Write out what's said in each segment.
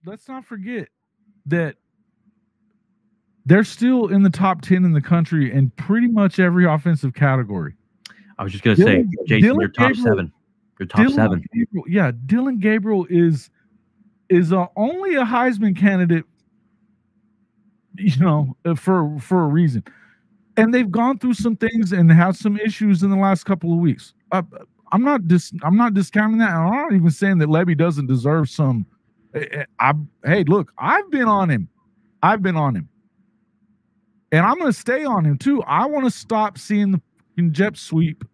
let's not forget that they're still in the top 10 in the country in pretty much every offensive category. I was just going to say, Jason, you're top seven. You're top seven. Yeah, Dylan Gabriel is only a Heisman candidate, for a reason. And they've gone through some things and had some issues in the last couple of weeks. I'm not discounting that. I'm not even saying that Lebby doesn't deserve some. Hey, look, I've been on him. And I'm going to stay on him too. I want to stop seeing the jet sweep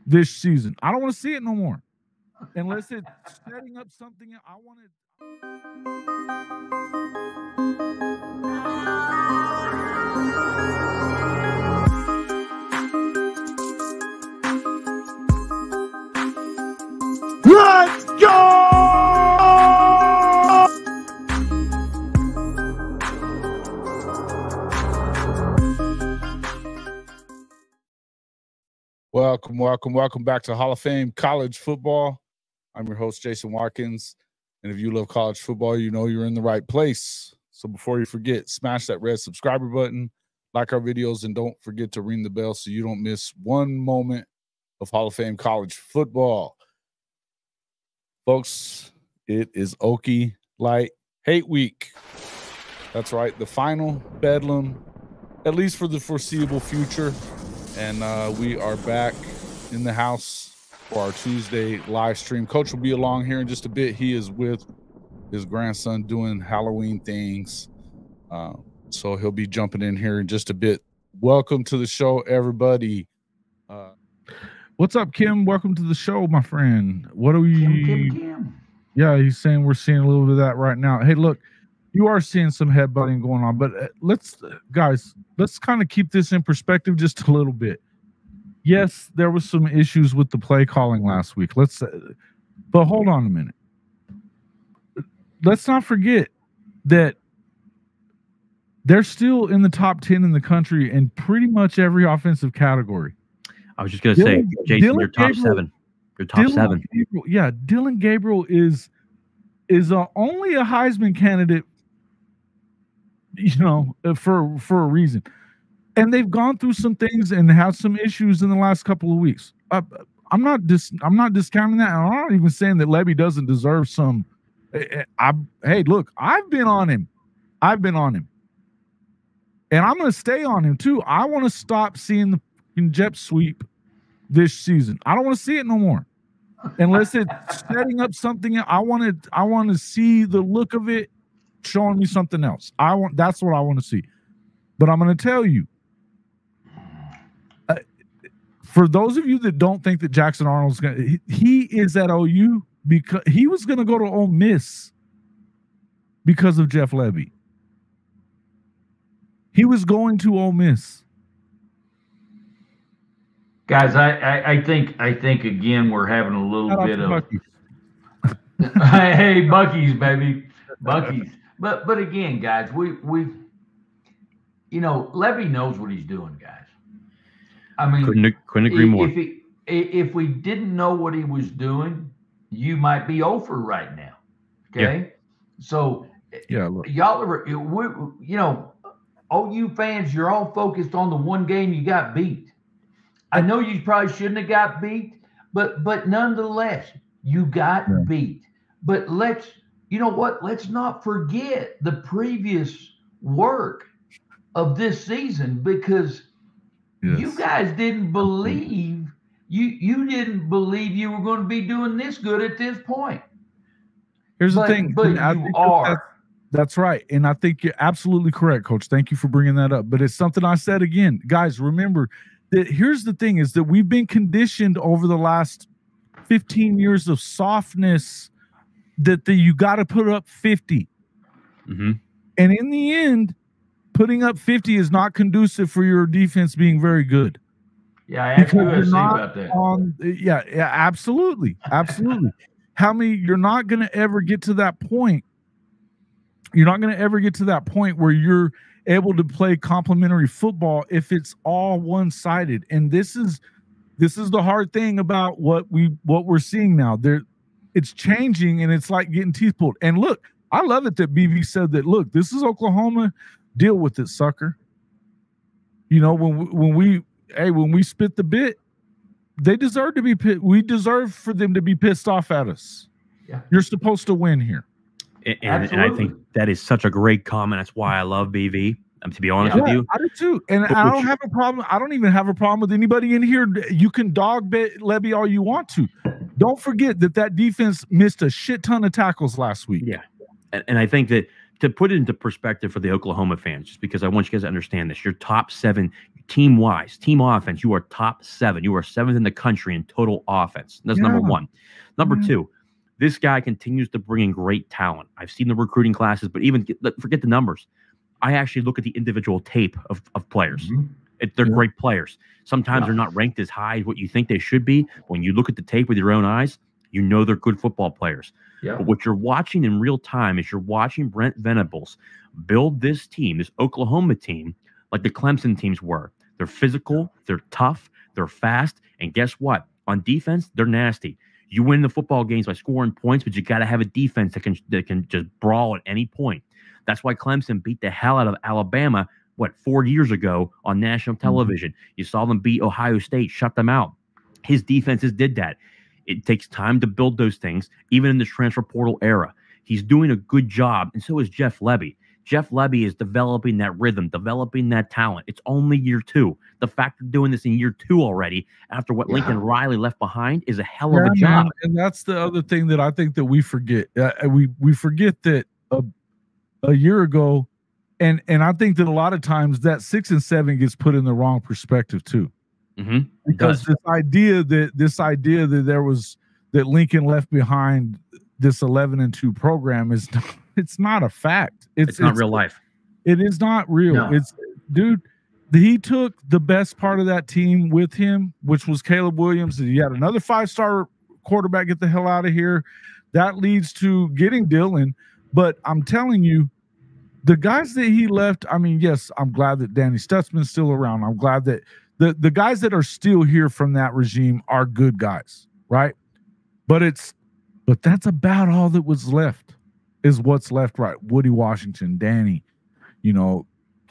this season. I don't want to see it no more. Unless it's setting up something I want to. Let's go! Welcome back to Hall of Fame College Football. I'm your host, Jason Watkins. And if you love college football, you know you're in the right place. So before you forget, smash that red subscriber button, like our videos, and don't forget to ring the bell so you don't miss one moment of Hall of Fame college football. Folks, it is Okie Light Hate Week. That's right, the final Bedlam, at least for the foreseeable future. And we are back in the house for our Tuesday live stream. Coach will be along here in just a bit. He is with his grandson doing Halloween things. So he'll be jumping in here in just a bit. Welcome to the show, everybody. What's up, Kim? Welcome to the show, my friend. What are we? Kim. Yeah, he's saying we're seeing a little bit of that right now. Hey, look, you are seeing some headbutting going on, but let's kind of keep this in perspective just a little bit. Yes, there was some issues with the play calling last week. But hold on a minute. Let's not forget that they're still in the top 10 in the country in pretty much every offensive category. I was just going to say, Jason, you're top seven. You're top seven. Dylan Gabriel is only a Heisman candidate, for a reason. And they've gone through some things and had some issues in the last couple of weeks. I'm not discounting that. I'm not even saying that Lebby doesn't deserve some. Hey, look, I've been on him. And I'm going to stay on him too. I want to stop seeing the jet sweep this season. I don't want to see it no more. Unless it's setting up something I want to see the look of it showing me something else. That's what I want to see. But I'm going to tell you, for those of you that don't think that Jackson Arnold's he is at OU because he was going to go to Ole Miss because of Jeff Lebby. He was going to Ole Miss. Guys, I think again we're having a little bit of hey, Bucky's, baby. Bucky's. But again, guys, we Lebby knows what he's doing, guys. I mean, couldn't agree more. If we didn't know what he was doing, you might be over right now. Okay, yeah. So look. Y'all are, OU fans, you're all focused on the one game you got beat. I know you probably shouldn't have got beat, but nonetheless, you got beat. But let's not forget the previous work of this season because you guys didn't believe you didn't believe you were going to be doing this good at this point. Here's the thing. But you are. That's right. And I think you're absolutely correct, Coach. Thank you for bringing that up. But it's something I said again. Guys, remember that here's the thing is that we've been conditioned over the last 15 years of softness that you got to put up 50. Mm-hmm. And in the end, putting up 50 is not conducive for your defense being very good. Yeah, I asked USC about that. Yeah, absolutely. Absolutely. You're not going to ever get to that point. You're not going to ever get to that point where you're able to play complementary football if it's all one-sided. And this is the hard thing about what we're seeing now. It's changing, and it's like getting teeth pulled. And look, I love it that BV said that. Look, this is Oklahoma. Deal with it, sucker. You know, when we spit the bit, they deserve to be. We deserve for them to be pissed off at us. Yeah. You're supposed to win here. And I think that is such a great comment. That's why I love BV. To be honest with you, I do too. And I don't have a problem. I don't even have a problem with anybody in here. You can dog Lebby all you want to. Don't forget that defense missed a shit ton of tackles last week. Yeah, and I think that to put it into perspective for the Oklahoma fans, just because I want you guys to understand this, your top 7 team-wise, team offense, you are top 7. You are 7th in the country in total offense. That's number 1. Number 2. This guy continues to bring in great talent. I've seen the recruiting classes, but even forget the numbers. I actually look at the individual tape of players. They're great players. Sometimes they're not ranked as high as what you think they should be. When you look at the tape with your own eyes, you know they're good football players. Yeah. But what you're watching in real time is you're watching Brent Venables build this team, this Oklahoma team, like the Clemson teams were. They're physical, they're tough, they're fast, and guess what? On defense, they're nasty. You win the football games by scoring points, but you got to have a defense that can just brawl at any point. That's why Clemson beat the hell out of Alabama, 4 years ago on national television. You saw them beat Ohio State, shut them out. His defenses did that. It takes time to build those things, even in this transfer portal era. He's doing a good job, and so is Jeff Lebby. Jeff Lebby is developing that rhythm, developing that talent. It's only year 2. The fact of doing this in year 2 already, after what Lincoln Riley left behind, is a hell of a job. Man, and that's the other thing that I think that we forget. We forget that a year ago, and I think that a lot of times that 6 and 7 gets put in the wrong perspective too. Because this idea that there was that Lincoln left behind this 11-2 program is not, it's not a fact. It's not real life. It is not real. No. It's dude. He took the best part of that team with him, which was Caleb Williams. He had another 5-star quarterback. Get the hell out of here. That leads to getting Dylan. But I'm telling you, the guys that he left, I mean, yes, I'm glad that Danny Stutzman's still around. I'm glad that the guys that are still here from that regime are good guys, right? But that's about all that was left, is what's left, right? Woody Washington, Danny,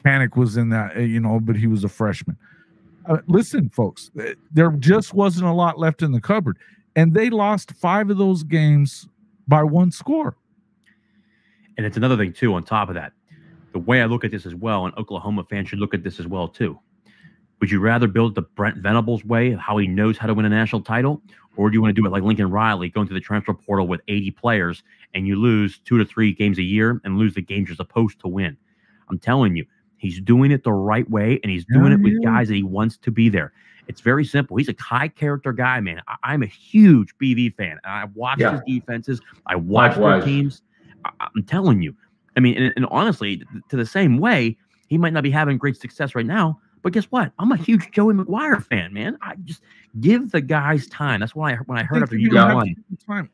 Panic was in that, but he was a freshman. Listen, folks, there just wasn't a lot left in the cupboard, and they lost 5 of those games by 1 score. And it's another thing, too, on top of that. The way I look at this as well, and Oklahoma fans should look at this as well, too. Would you rather build the Brent Venables way, of how he knows how to win a national title, or do you want to do it like Lincoln Riley, going to the transfer portal with 80 players, and you lose 2 to 3 games a year and lose the games you're supposed to win? I'm telling you, he's doing it the right way, and he's doing it with guys that he wants to be there. It's very simple. He's a high-character guy, man. I'm a huge BV fan. I watch his defenses. I watch their teams. I'm telling you. I mean, and honestly, to the same way, he might not be having great success right now, but guess what? I'm a huge Joey McGuire fan, man. I just give the guys time. That's why when I heard after you won.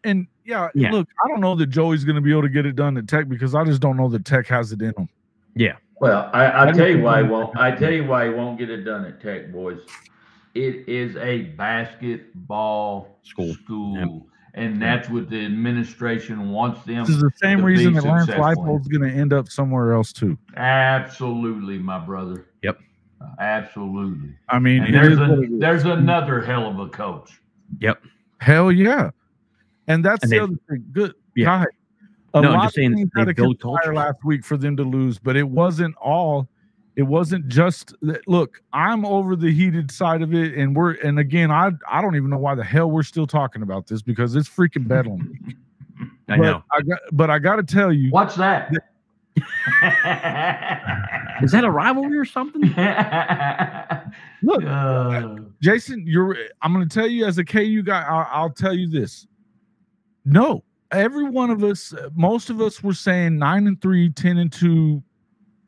And look, I don't know that Joey's going to be able to get it done at Tech, because I just don't know that Tech has it in him. Yeah. Well, I tell you why he won't. I tell you why he won't get it done at Tech, boys. It is a basketball school. Yep. And that's what the administration wants them. This is the same reason that Lance Leipold's going to end up somewhere else too. Absolutely, my brother. Yep. Absolutely. I mean, there's another hell of a coach. Yep. Hell yeah. And that's the other thing. Good. Yeah. God. I'm just saying they build culture last week for them to lose, but it wasn't all. It wasn't just that. Look, I'm over the heated side of it, and again, I don't even know why the hell we're still talking about this, because it's freaking Bedlam week. I know. But I got to tell you, what's that? Is that a rivalry or something? Look, Jason, I'm going to tell you as a KU guy. I'll tell you this. No, every one of us, most of us were saying 9-3, 10-2,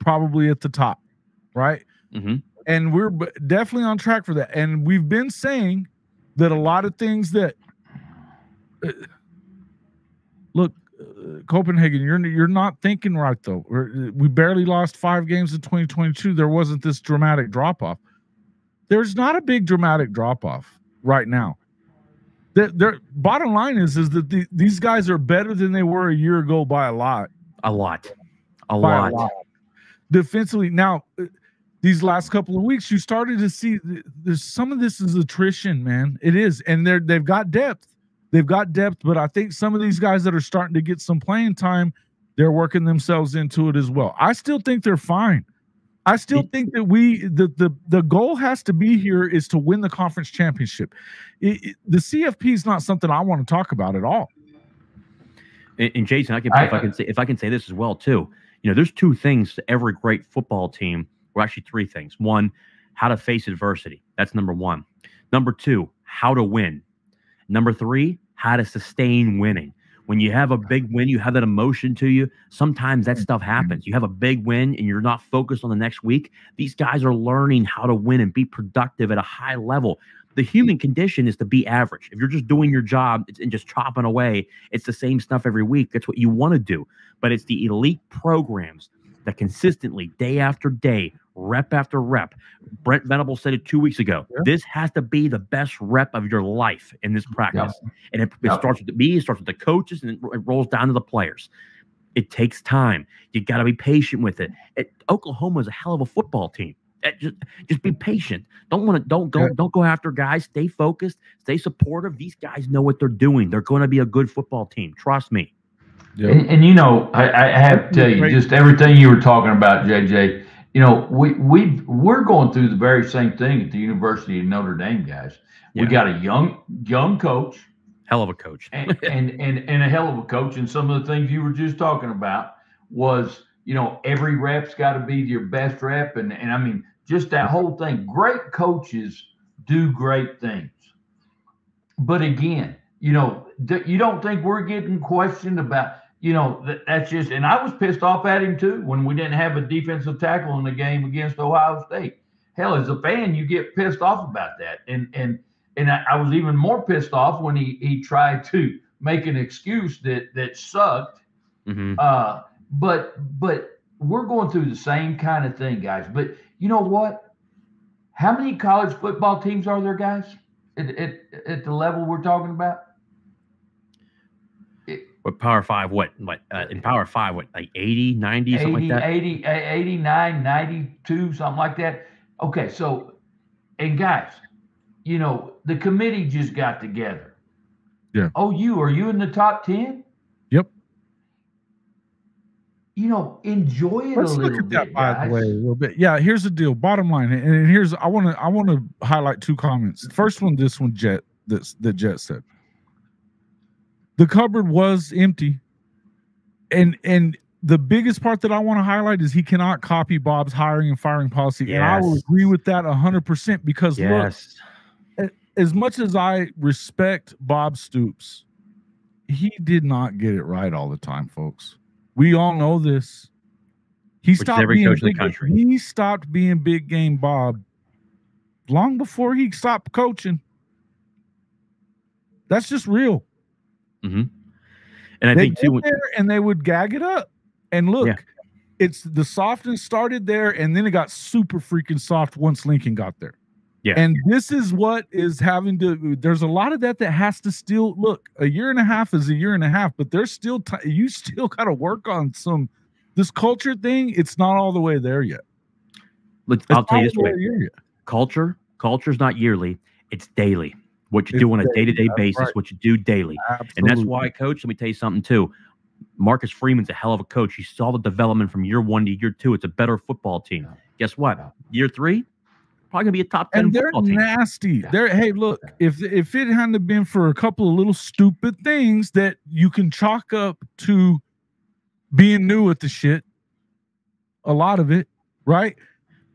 probably at the top. Right. Mm-hmm. And we're definitely on track for that. And we've been saying that a lot of things that look, Copenhagen, you're not thinking right, though. We barely lost 5 games in 2022. There wasn't this dramatic drop off. There's not a big dramatic drop off right now. Their bottom line is that these guys are better than they were a year ago by a lot. A lot. A By lot. Defensively, now these last couple of weeks, you started to see there's some of this is attrition, man. It is, and they've got depth. They've got depth, but I think some of these guys that are starting to get some playing time, they're working themselves into it as well. I still think they're fine. I still think that the goal has to be here is to win the conference championship. The CFP is not something I want to talk about at all. And Jason, if I can say this as well too. You know, there's two things to every great football team. Well, actually three things. One, how to face adversity. That's number one. Number two, how to win. Number three, how to sustain winning. When you have a big win, you have that emotion to you. Sometimes that stuff happens. You have a big win and you're not focused on the next week. These guys are learning how to win and be productive at a high level. The human condition is to be average. If you're just doing your job and just chopping away, it's the same stuff every week. That's what you want to do. But it's the elite programs that consistently, day after day, rep after rep. Brent Venables said it 2 weeks ago. Yeah. This has to be the best rep of your life in this practice. Yeah. And it starts with me, it starts with the coaches, and it rolls down to the players. It takes time. You got to be patient with it. Oklahoma is a hell of a football team. Just be patient. Don't go after guys. Stay focused. Stay supportive. These guys know what they're doing. They're going to be a good football team. Trust me. Yep. And you know, I have to tell you, just everything you were talking about, JJ. You know, we're going through the very same thing at the University of Notre Dame, guys. Yeah. We got a young coach, hell of a coach, and a hell of a coach. And some of the things you were just talking about was, you know, every rep's got to be your best rep, and I mean, just that whole thing. Great coaches do great things, but again, you know, you don't think we're getting questioned about. You know, that's just, and I was pissed off at him too when we didn't have a defensive tackle in the game against Ohio State. Hell, as a fan, you get pissed off about that. And I was even more pissed off when he tried to make an excuse that sucked. Mm-hmm. But we're going through the same kind of thing, guys. But you know what? How many college football teams are there, guys, at the level we're talking about? What Power 5, in Power 5, like 80, 90, something like that? 89, 92, something like that. Okay, so, and guys, you know, the committee just got together. Yeah. Are you in the top 10? Yep. You know, enjoy it a little bit, that, by the way, a little bit. Yeah, here's the deal. Bottom line, and here's, I want to highlight two comments. First one, this one, that Jet said. The cupboard was empty, and the biggest part that I want to highlight is he cannot copy Bob's hiring and firing policy, yes. And I will agree with that 100% because yes. Look, as much as I respect Bob Stoops, he did not get it right all the time, folks. We all know this. He stopped being big game Bob long before he stopped coaching. That's just real. Mm-hmm. And I think too, and they would gag it up. And look, yeah. It's the softness started there, and then it got super freaking soft once Lincoln got there. Yeah. And this is what is having to. There's a lot of that has to still look. A year and a half is a year and a half, but there's still you still got to work on this culture thing. It's not all the way there yet. I'll tell you this way: culture's not yearly; it's daily. What you do on a day-to-day basis, right. What you do daily. Absolutely. And that's why, Coach, let me tell you something, too. Marcus Freeman's a hell of a coach. You saw the development from year 1 to year 2. It's a better football team. Guess what? Year 3, probably going to be a top 10 football team. And they're nasty. Hey, look, if it hadn't been for a couple of little stupid things that you can chalk up to being new at the shit, a lot of it, right?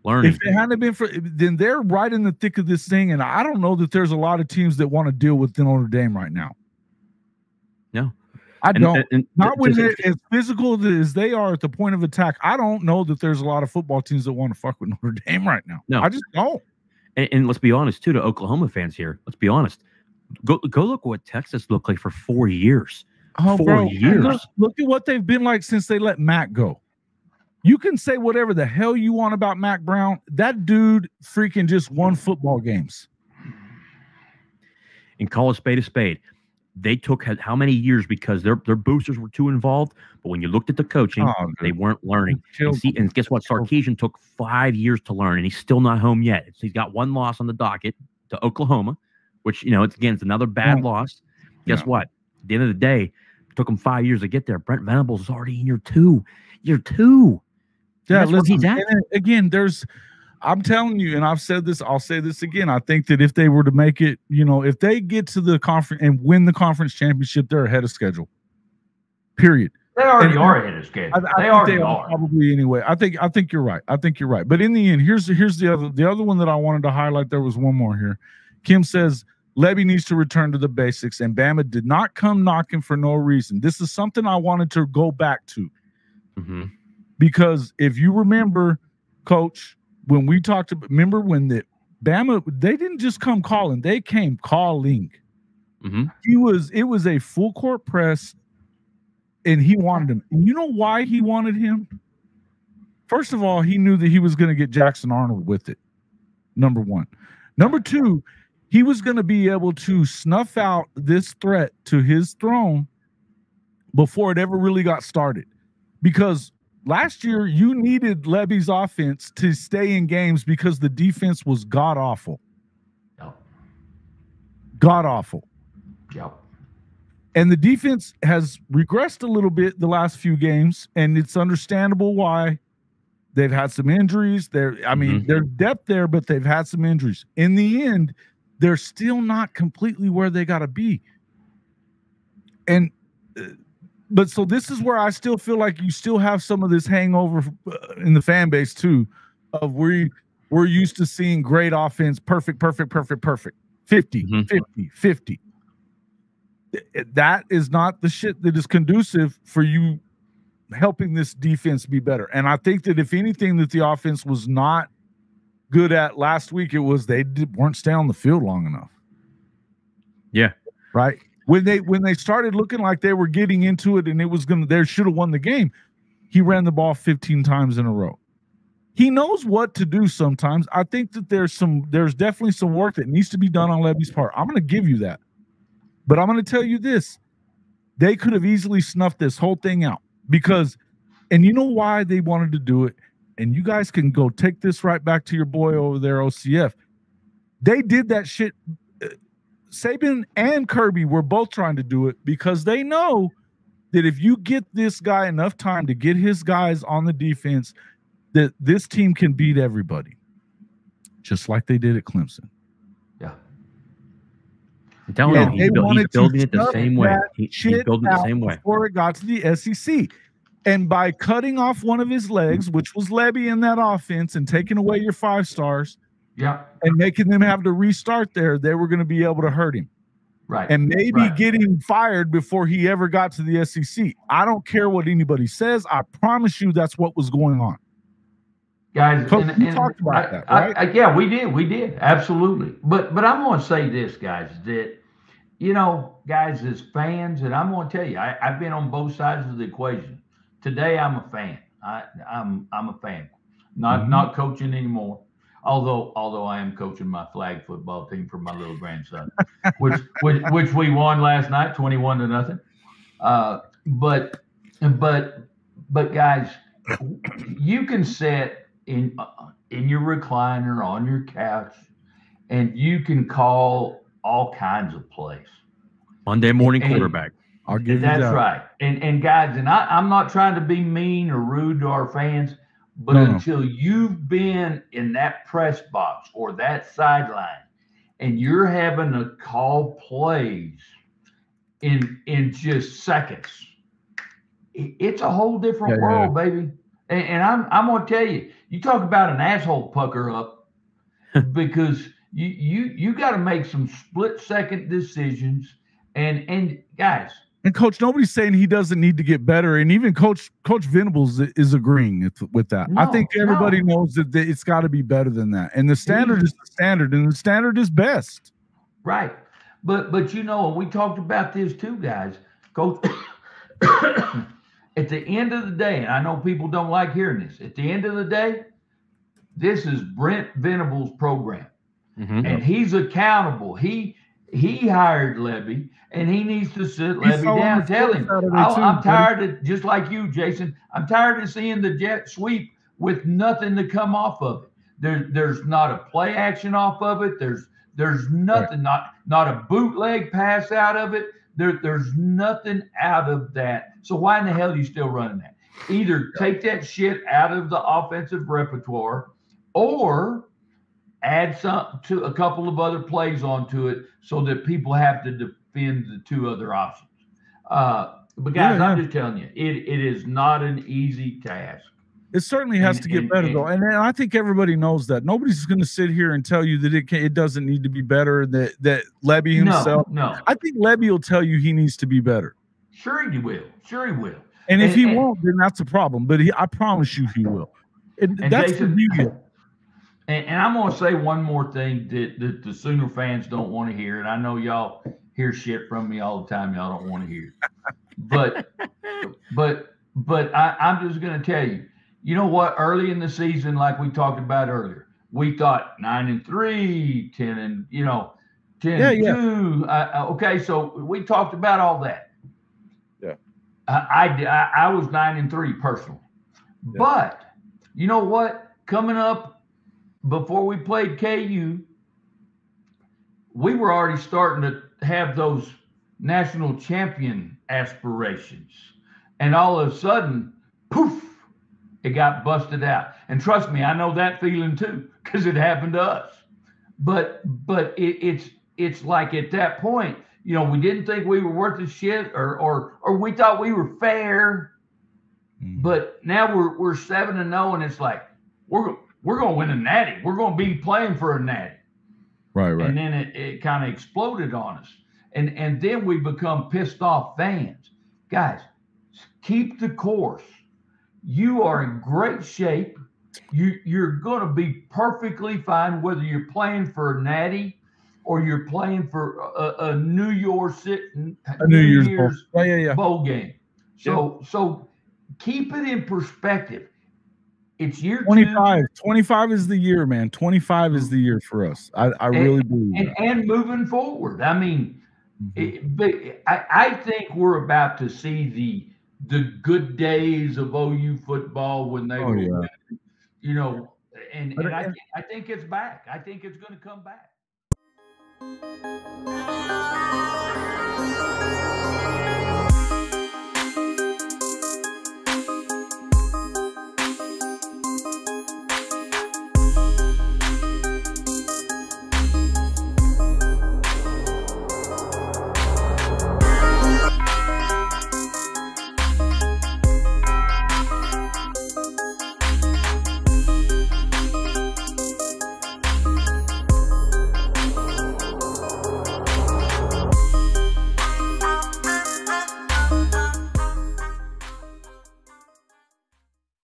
Learning. If it hadn't been for, then they're right in the thick of this thing, and I don't know that there's a lot of teams that want to deal with Notre Dame right now. No, I don't. Not when they're as physical as they are at the point of attack. I don't know that there's a lot of football teams that want to fuck with Notre Dame right now. No, I just don't. And let's be honest too, to Oklahoma fans here. Let's be honest. Go look what Texas looked like for 4 years. Oh, 4 years. Look at what they've been like since they let Mac go. You can say whatever the hell you want about Mac Brown. That dude freaking just won football games. And call a spade a spade. They took how many years because their boosters were too involved. But when you looked at the coaching, they weren't learning. And guess what? Sarkisian took 5 years to learn, and he's still not home yet. He's got one loss on the docket to Oklahoma, which, it's another bad loss. Guess what? At the end of the day, it took him 5 years to get there. Brent Venables is already in year two. Year two. Yeah, listen, again, I'm telling you, and I've said this, I'll say this again. I think that if they were to make it, if they get to the conference and win the conference championship, they're ahead of schedule. Period. They already are ahead of schedule. They already are. Probably anyway. I think you're right. But in the end, here's the other one that I wanted to highlight. There was one more here. Kim says Lebby needs to return to the basics, and Bama did not come knocking for no reason. This is something I wanted to go back to. Mm-hmm. Because if you remember, Coach, when we talked about, remember when the Bama, they didn't just come calling, they came calling. Mm-hmm. It was a full court press, and he wanted him. And you know why he wanted him? First of all, he knew that he was going to get Jackson Arnold with it. Number one. Number two, he was going to be able to snuff out this threat to his throne before it ever really got started. Because last year, you needed Lebby's offense to stay in games because the defense was god-awful. Yep. God-awful. Yep. And the defense has regressed a little bit the last few games, and it's understandable why. They've had some injuries. There's depth there, but they've had some injuries. In the end, they're still not completely where they got to be. And but so this is where I still feel like you still have some of this hangover in the fan base too, of we're used to seeing great offense, perfect, 50, 50. That is not the shit that is conducive for you helping this defense be better. And I think that if anything that the offense was not good at last week, it was weren't staying on the field long enough. Yeah. Right. When they started looking like they were getting into it and it was they should have won the game, he ran the ball 15 times in a row. He knows what to do sometimes. I think that there's definitely some work that needs to be done on Lebby's part. I'm going to give you that. But I'm going to tell you this. They could have easily snuffed this whole thing out because, and you know why they wanted to do it, and you guys can go take this right back to your boy over there, OCF. They did that shit. Saban and Kirby were both trying to do it because they know that if you get this guy enough time to get his guys on the defense, that this team can beat everybody, just like they did at Clemson. Yeah. I'm telling you, he's building it the same way. He's building it the same way. Before it got to the SEC. And by cutting off one of his legs, which was Lebby in that offense, and taking away your 5 stars, and making them have to restart there, they were going to be able to hurt him. Right. And maybe get him fired before he ever got to the SEC. I don't care what anybody says. I promise you that's what was going on. Guys, we talked about that, right? Yeah, we did. Absolutely. But I'm going to say this, guys, that, guys, as fans, and I'm going to tell you, I've been on both sides of the equation. Today, I'm a fan. I'm a fan. Not coaching anymore. Although I am coaching my flag football team for my little grandson, which we won last night, 21-0. But guys, you can sit in your recliner on your couch, and you can call all kinds of plays. Monday morning quarterback. I'll give you that. That's right. And guys, and I'm not trying to be mean or rude to our fans. But until you've been in that press box or that sideline and you're having to call plays in just seconds, it's a whole different world, baby. And I'm going to tell you, you talk about an asshole pucker up because you got to make some split-second decisions. And guys. And Coach, nobody's saying he doesn't need to get better, and even Coach Venables is agreeing with that. I think everybody knows that it's got to be better than that, and the standard is the standard, and the standard is best. Right, but we talked about this too, guys. Coach, at the end of the day, and I know people don't like hearing this. At the end of the day, this is Brent Venables' program, and he's accountable. he hired Lebby, and he needs to sit Lebby fell on down. the Tell floor him, Saturday I'm too, tired of, just like you, Jason. I'm tired of seeing the jet sweep with nothing to come off of it. There's not a play action off of it. There's nothing, not a bootleg pass out of it. There's nothing out of that. So why in the hell are you still running that? Either take that shit out of the offensive repertoire, or add some to a couple of other plays onto it so that people have to defend the two other options. But guys, I'm just telling you, it is not an easy task. It certainly has to get better, though, and I think everybody knows that. Nobody's going to sit here and tell you that it doesn't need to be better. That Lebby himself, no, I think Lebby will tell you he needs to be better. Sure he will. Sure he will. And if he won't, then that's a problem. But I promise you, he will. And that's Jason, the deal. And I'm going to say one more thing that the Sooner fans don't want to hear. And I know y'all hear shit from me all the time. Y'all don't want to hear. But I'm just going to tell you, you know what? Early in the season, like we talked about earlier, we thought 9-3, 10 10-2. Okay, so we talked about all that. Yeah. I was 9-3 personally. Yeah. But you know what? Coming up, before we played KU, we were already starting to have those national champion aspirations. And all of a sudden, poof, it got busted out. And trust me, I know that feeling too, because it happened to us. But it's like at that point, you know, we didn't think we were worth a shit, or we thought we were fair. But now we're 7-0, and it's like we're going to win a natty. We're going to be playing for a natty. Right. And then it kind of exploded on us. And then we become pissed off fans. Guys, keep the course. You are in great shape. You're going to be perfectly fine whether you're playing for a natty or you're playing for a New Year's bowl game. So keep it in perspective. It's year 25. 25 is the year, man. 25 is the year for us. I really believe that. And moving forward. I mean, I think we're about to see the good days of OU football when they were, you know, and I think it's back. I think it's going to come back.